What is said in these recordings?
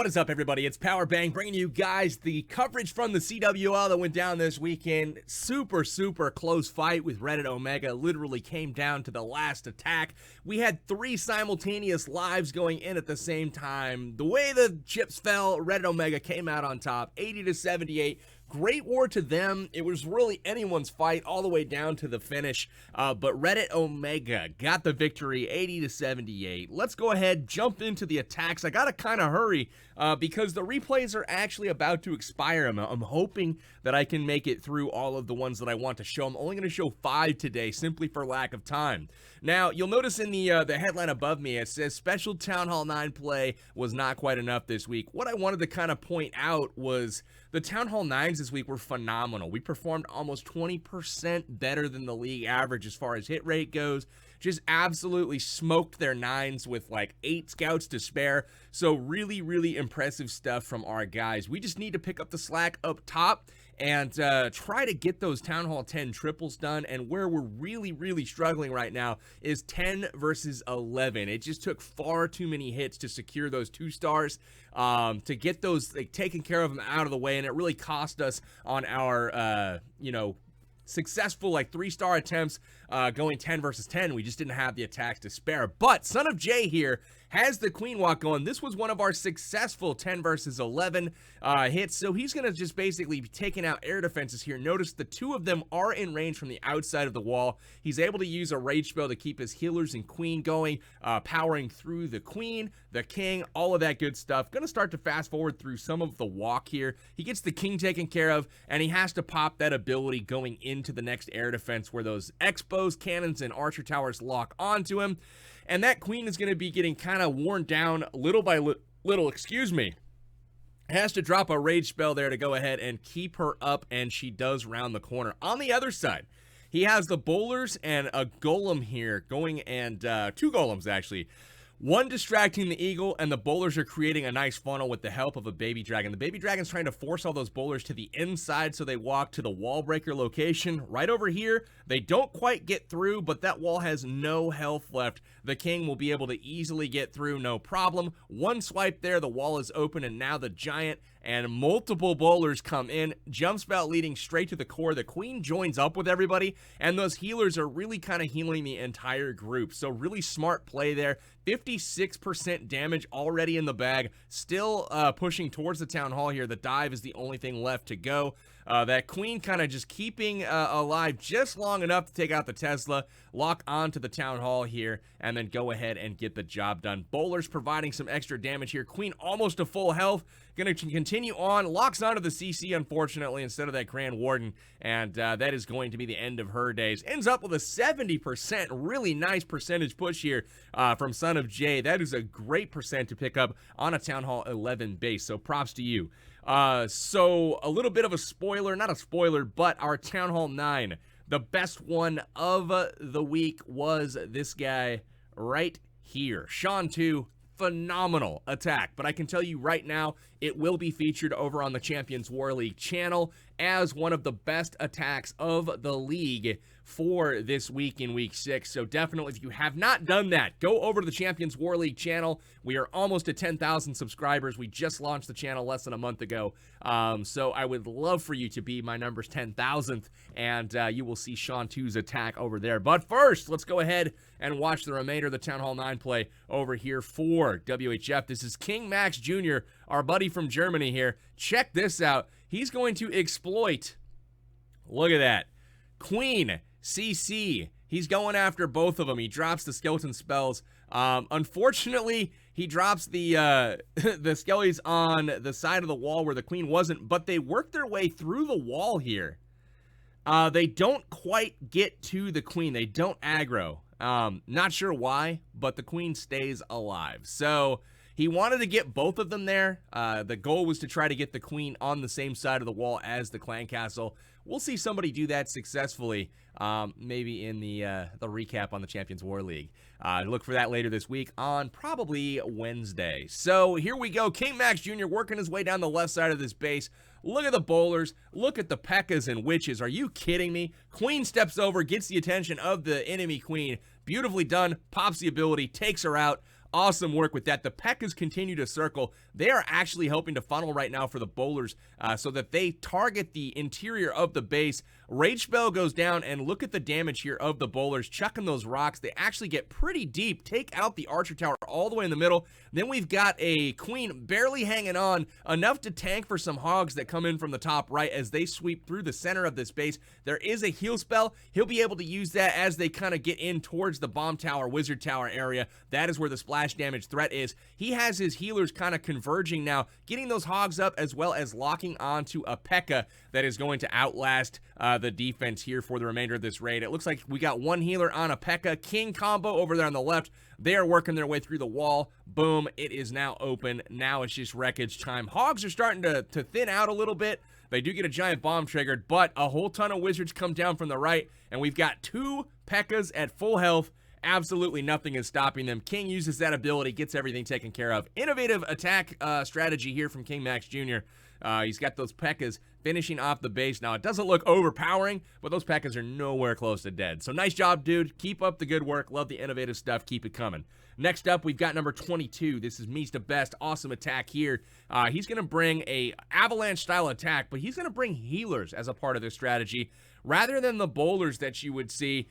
What is up, everybody? It's Powerbang bringing you guys the coverage from the CWL that went down this weekend. Super close fight with Reddit Omega. Literally came down to the last attack. We had 3 simultaneous lives going in at the same time. The way the chips fell, Reddit Omega came out on top, 80-78. Great war to them. It was really anyone's fight all the way down to the finish, but Reddit Omega got the victory, 80-78. Let's go ahead, jump into the attacks. I gotta kind of hurry because the replays are actually about to expire. I'm hoping that I can make it through all of the ones that I want to show. I'm only going to show 5 today, simply for lack of time. Now, you'll notice in the headline above me, it says Special Town Hall 9 play was not quite enough this week. What I wanted to kind of point out was the Town Hall 9s this week were phenomenal. We performed almost 20% better than the league average as far as hit rate goes. Just absolutely smoked their 9s with like 8 scouts to spare. So really impressive stuff from our guys. We just need to pick up the slack up top and try to get those Town Hall 10 triples done. And where we're really struggling right now is 10 versus 11. It just took far too many hits to secure those 2 stars, to get those like taken care of them out of the way, and it really cost us on our successful like 3-star attempts going 10 versus 10. We just didn't have the attacks to spare. But Son of Jay here has the queen walk going. This was one of our successful 10 versus 11 hits, so he's going to just basically be taking out air defenses here. Notice the 2 of them are in range from the outside of the wall. He's able to use a rage spell to keep his healers and queen going, powering through the queen, the king, all of that good stuff. Going to start to fast forward through some of the walk here. He gets the king taken care of, and he has to pop that ability going into the next air defense where those expos, cannons, and archer towers lock onto him. And that queen is going to be getting kind of worn down little by little, excuse me. Has to drop a rage spell there to go ahead and keep her up, and she does round the corner. On the other side, he has the bowlers and a golem here going, and 2 golems actually. One distracting the eagle, and the bowlers are creating a nice funnel with the help of a baby dragon. The baby dragon's trying to force all those bowlers to the inside so they walk to the wall breaker location. Right over here, they don't quite get through, but that wall has no health left. The king will be able to easily get through, no problem. One swipe there, the wall is open, and now the giant and multiple bowlers come in. Jump spout leading straight to the core. The queen joins up with everybody, and those healers are really kind of healing the entire group. So really smart play there. 56% damage already in the bag. Still pushing towards the town hall here. The dive is the only thing left to go. That queen kind of just keeping alive just long enough to take out the Tesla, lock onto the town hall here, and then go ahead and get the job done. Bowlers providing some extra damage here. Queen almost to full health. Going to continue on. Locks onto the CC, unfortunately, instead of that Grand Warden, and that is going to be the end of her days. Ends up with a 70%. Really nice percentage push here from Son of Jay. That is a great percent to pick up on a Town Hall 11 base, so props to you. So a little bit of a spoiler, not a spoiler, but our Town Hall 9, the best one of the week was this guy right here. Sean 2, phenomenal attack, but I can tell you right now, it will be featured over on the Champions War League channel as one of the best attacks of the league for this week in week 6. So definitely, if you have not done that, go over to the Champions War League channel. We are almost at 10,000 subscribers. We just launched the channel less than a month ago. So I would love for you to be my number's 10,000th, and you will see Sean 2's attack over there. But first, let's go ahead and watch the remainder of the Town Hall 9 play over here for WHF. This is King Max Jr., our buddy from Germany here. Check this out. He's going to exploit, look at that, Queen, CC. He's going after both of them. He drops the skeleton spells. Unfortunately, he drops the the skellies on the side of the wall where the queen wasn't, but they work their way through the wall here. They don't quite get to the queen. They don't aggro. Not sure why, but the queen stays alive. So he wanted to get both of them there. The goal was to try to get the queen on the same side of the wall as the clan castle. We'll see somebody do that successfully, maybe in the recap on the Champions War League. Look for that later this week on probably Wednesday. So here we go. King Max Jr. working his way down the left side of this base. Look at the bowlers. Look at the P.E.K.K.A.s and witches. Are you kidding me? Queen steps over, gets the attention of the enemy queen. Beautifully done. Pops the ability, takes her out. Awesome work with that. The P.E.K.K.A.s continue to circle. They are actually helping to funnel right now for the bowlers so that they target the interior of the base. Rage Spell goes down, and look at the damage here of the bowlers chucking those rocks. They actually get pretty deep, take out the Archer Tower all the way in the middle. Then we've got a Queen barely hanging on, enough to tank for some hogs that come in from the top right as they sweep through the center of this base. There is a heal spell. He'll be able to use that as they kind of get in towards the bomb tower, wizard tower area. That is where the splash damage threat is. He has his healers kind of converging now, getting those hogs up as well as locking onto a P.E.K.K.A. that is going to outlast the defense here for the remainder of this raid. It looks like we got one healer on a P.E.K.K.A. King combo over there on the left. They are working their way through the wall. Boom, it is now open. Now it's just wreckage time. Hogs are starting to thin out a little bit. They do get a giant bomb triggered, but a whole ton of wizards come down from the right, and we've got two P.E.K.K.A.s at full health. Absolutely nothing is stopping them. King uses that ability, gets everything taken care of. Innovative attack strategy here from King Max Jr. He's got those P.E.K.K.A.s finishing off the base. Now, it doesn't look overpowering, but those P.E.K.K.A.s are nowhere close to dead. So nice job, dude. Keep up the good work. Love the innovative stuff. Keep it coming. Next up, we've got number 22. This is Me's the Best. Awesome attack here. He's going to bring a Avalanche-style attack, but he's going to bring healers as a part of this strategy rather than the bowlers that you would see.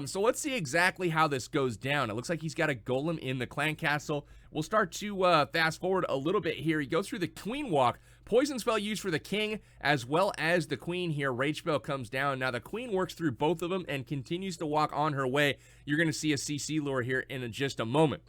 So let's see exactly how this goes down. It looks like he's got a golem in the clan castle. We'll start to fast forward a little bit here. He goes through the queen walk. Poison spell used for the king as well as the queen here. Rage spell comes down. Now the queen works through both of them and continues to walk on her way. You're going to see a CC lure here in just a moment.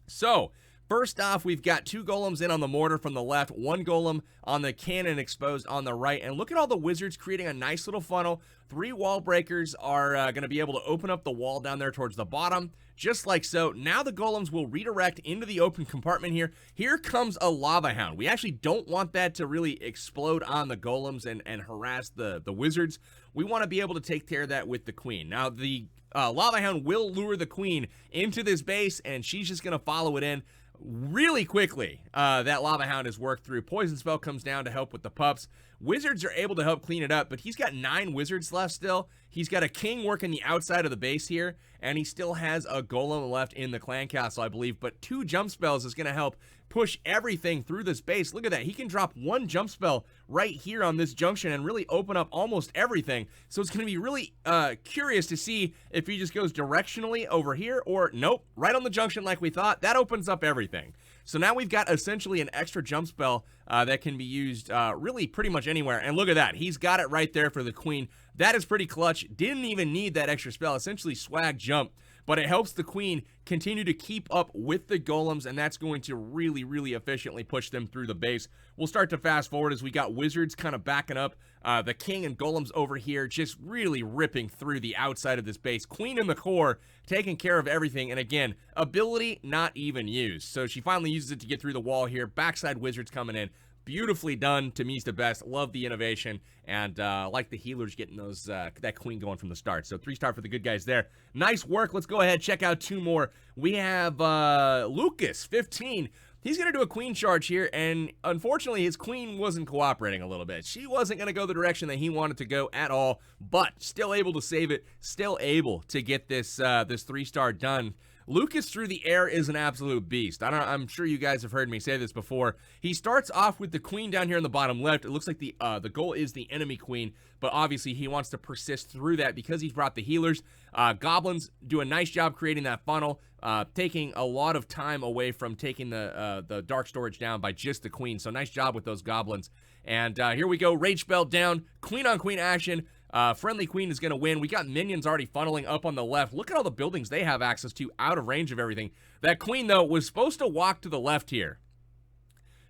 So first off, we've got two golems in on the mortar from the left, one golem on the cannon exposed on the right, and look at all the wizards creating a nice little funnel. 3 wall breakers are going to be able to open up the wall down there towards the bottom, just like so. Now the golems will redirect into the open compartment here. Here comes a lava hound. We actually don't want that to really explode on the golems and harass the wizards. We want to be able to take care of that with the queen. Now the lava hound will lure the queen into this base, and she's just going to follow it in really quickly. That lava hound is worked through. Poison spell comes down to help with the pups. Wizards are able to help clean it up, but he's got 9 wizards left still. He's got a king working the outside of the base here, and he still has a golem left in the clan castle, I believe, but 2 jump spells is going to help push everything through this base. Look at that. He can drop 1 jump spell right here on this junction and really open up almost everything. So it's going to be really curious to see if he just goes directionally over here or nope, right on the junction like we thought. That opens up everything. So now we've got essentially an extra jump spell that can be used really pretty much anywhere. And look at that. He's got it right there for the queen. That is pretty clutch. Didn't even need that extra spell. Essentially swag jump. But it helps the queen continue to keep up with the golems, and that's going to really, really efficiently push them through the base. We'll start to fast forward as we got wizards kind of backing up. The king and golems over here just really ripping through the outside of this base. Queen in the core, taking care of everything. And again, ability not even used. So she finally uses it to get through the wall here. Backside wizards coming in. Beautifully done. To me's the best. Love the innovation, and like the healers getting those that queen going from the start. So 3-star for the good guys there. Nice work. Let's go ahead, check out 2 more. We have Lucas 15. He's going to do a queen charge here, and unfortunately his queen wasn't cooperating a little bit. She wasn't going to go the direction that he wanted to go at all, but still able to save it, still able to get this this 3-star done. Lucas through the air is an absolute beast. I'm sure you guys have heard me say this before. He starts off with the queen down here in the bottom left. It looks like the goal is the enemy queen, but obviously he wants to persist through that because he's brought the healers. Goblins do a nice job creating that funnel, taking a lot of time away from taking the dark storage down by just the queen. So nice job with those goblins. And here we go. Rage spell down. Queen on queen action. Friendly queen is going to win. We got minions already funneling up on the left. Look at all the buildings they have access to out of range of everything. That queen, though, was supposed to walk to the left here.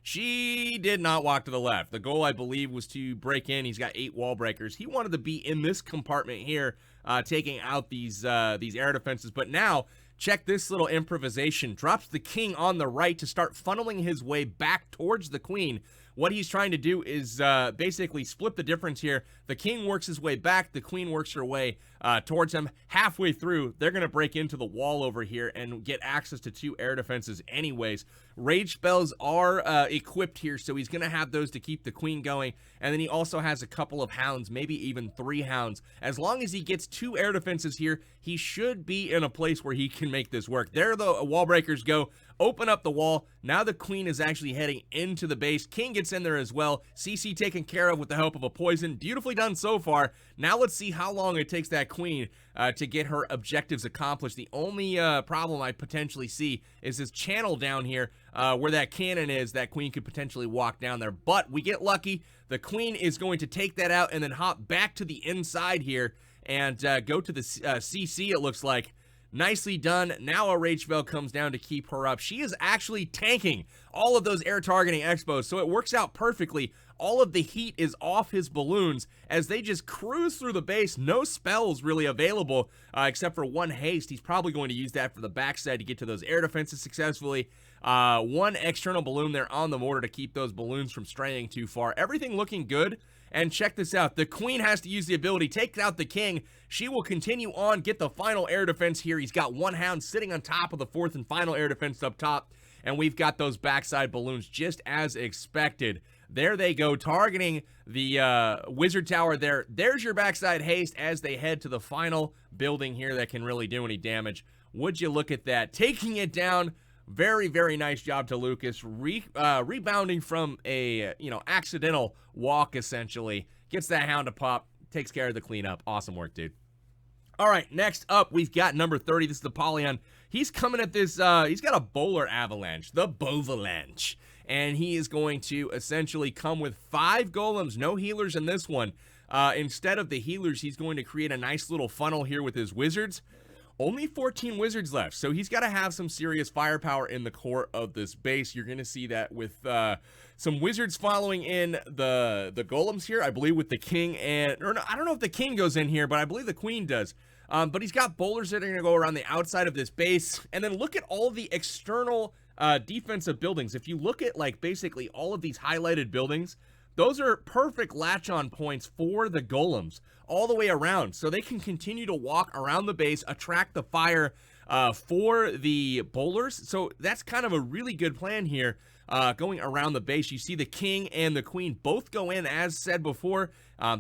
She did not walk to the left. The goal, I believe, was to break in. He's got 8 wall breakers. He wanted to be in this compartment here, taking out these air defenses. But now, check this little improvisation. Drops the king on the right to start funneling his way back towards the queen. What he's trying to do is basically split the difference here. The king works his way back. The queen works her way towards him. Halfway through, they're going to break into the wall over here and get access to 2 air defenses anyways. Rage spells are equipped here, so he's going to have those to keep the queen going. And then he also has a couple of hounds, maybe even 3 hounds. As long as he gets 2 air defenses here, he should be in a place where he can make this work. There the wall breakers go. Open up the wall. Now the queen is actually heading into the base. King gets in there as well. CC taken care of with the help of a poison. Beautifully done so far. Now let's see how long it takes that queen to get her objectives accomplished. The only problem I potentially see is this channel down here where that cannon is. That queen could potentially walk down there, but we get lucky. The queen is going to take that out and then hop back to the inside here and go to the CC, it looks like. Nicely done. Now a rage spell comes down to keep her up. She is actually tanking all of those air targeting expos, so it works out perfectly. All of the heat is off his balloons as they just cruise through the base. No spells really available except for 1 haste. He's probably going to use that for the backside to get to those air defenses successfully. 1 external balloon there on the mortar to keep those balloons from straying too far. Everything looking good. And check this out. The queen has to use the ability, take out the king. She will continue on, get the final air defense here. He's got 1 hound sitting on top of the 4th and final air defense up top. And we've got those backside balloons just as expected. There they go, targeting the wizard tower there. There's your backside haste as they head to the final building here that can really do any damage. Would you look at that? Taking it down. Very, very nice job to Lucas, rebounding from a, accidental walk, essentially. Gets that hound to pop, takes care of the cleanup. Awesome work, dude. All right, next up, we've got number 30. This is the Apollyon. He's coming at this, he's got a bowler avalanche, the Bovalanche. And he is going to essentially come with 5 golems, no healers in this one. Instead of the healers, he's going to create a nice little funnel here with his wizards. Only 14 wizards left, so he's got to have some serious firepower in the core of this base. You're going to see that with some wizards following in the golems here, I believe with the king and... Or no, I don't know if the king goes in here, but I believe the queen does. But he's got bowlers that are going to go around the outside of this base. And then look at all the external defensive buildings. If you look at, like, basically all of these highlighted buildings, those are perfect latch-on points for the golems all the way around. So they can continue to walk around the base, attract the fire for the bowlers. So that's kind of a really good plan here going around the base. You see the king and the queen both go in, as said before.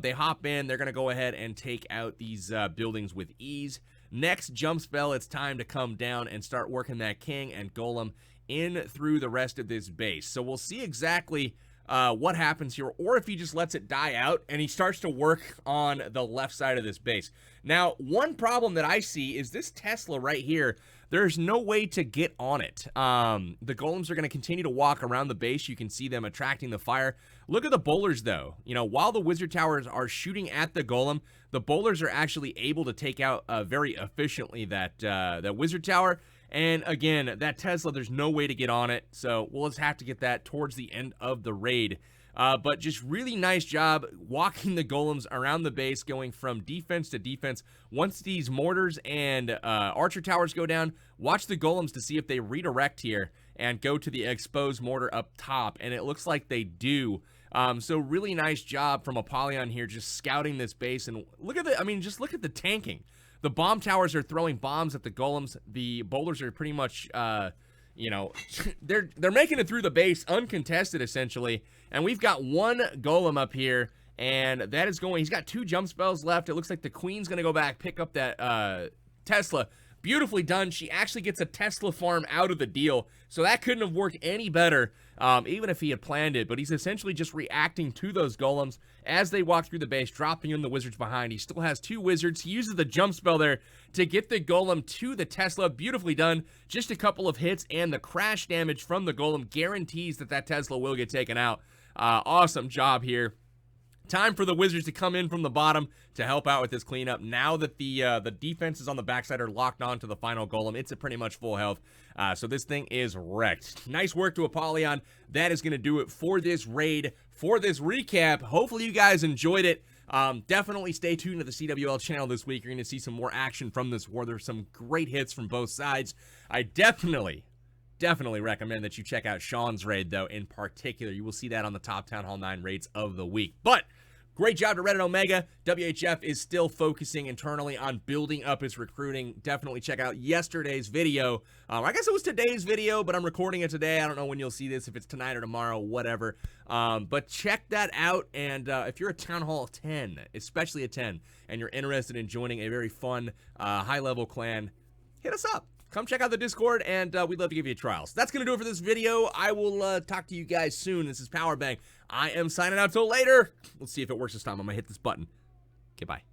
They hop in. They're going to go ahead and take out these buildings with ease. Next jump spell, it's time to come down and start working that king and golem in through the rest of this base. So we'll see exactly what happens here, or if he just lets it die out and he starts to work on the left side of this base. Now, one problem that I see is this Tesla right here. There's no way to get on it. The golems are going to continue to walk around the base. You can see them attracting the fire. Look at the bowlers, though. While the wizard towers are shooting at the golem, the bowlers are actually able to take out very efficiently that wizard tower. And again, that Tesla, there's no way to get on it, so we'll just have to get that towards the end of the raid. But just really nice job walking the golems around the base, going from defense to defense. Once these mortars and archer towers go down, watch the golems to see if they redirect here and go to the exposed mortar up top, and it looks like they do. So really nice job from Apollyon here, just scouting this base. And look at just look at the tanking. The bomb towers are throwing bombs at the golems. The bowlers are pretty much, they're making it through the base uncontested, essentially. And we've got 1 golem up here, and that is going... He's got 2 jump spells left. It looks like the queen's going to go back, pick up that Tesla. Beautifully done. She actually gets a Tesla farm out of the deal, so that couldn't have worked any better, even if he had planned it. But he's essentially just reacting to those golems as they walk through the base, dropping in the wizards behind. He still has 2 wizards. He uses the jump spell there to get the golem to the Tesla. Beautifully done. Just a couple of hits, and the crash damage from the golem guarantees that Tesla will get taken out. Awesome job here. Time for the wizards to come in from the bottom to help out with this cleanup. Now that the defenses on the backside are locked on to the final golem, it's at pretty much full health. So this thing is wrecked. Nice work to Apollyon. That is going to do it for this raid, for this recap. Hopefully you guys enjoyed it. Definitely stay tuned to the CWL channel this week. You're going to see some more action from this war. There's some great hits from both sides. I definitely recommend that you check out Sean's raid, though, in particular. You will see that on the top Town Hall 9 raids of the week. But Great job to Reddit Omega. WHF is still focusing internally on building up its recruiting. Definitely check out yesterday's video. I guess it was today's video, but I'm recording it today. I don't know when you'll see this, if it's tonight or tomorrow, whatever. But check that out. And if you're a Town Hall 10, especially a 10, and you're interested in joining a very fun, high-level clan, hit us up. Come check out the Discord, and we'd love to give you a trial. So that's going to do it for this video. I will talk to you guys soon. This is Powerbang. I am signing out till later. Let's see if it works this time. I'm going to hit this button. Okay, bye.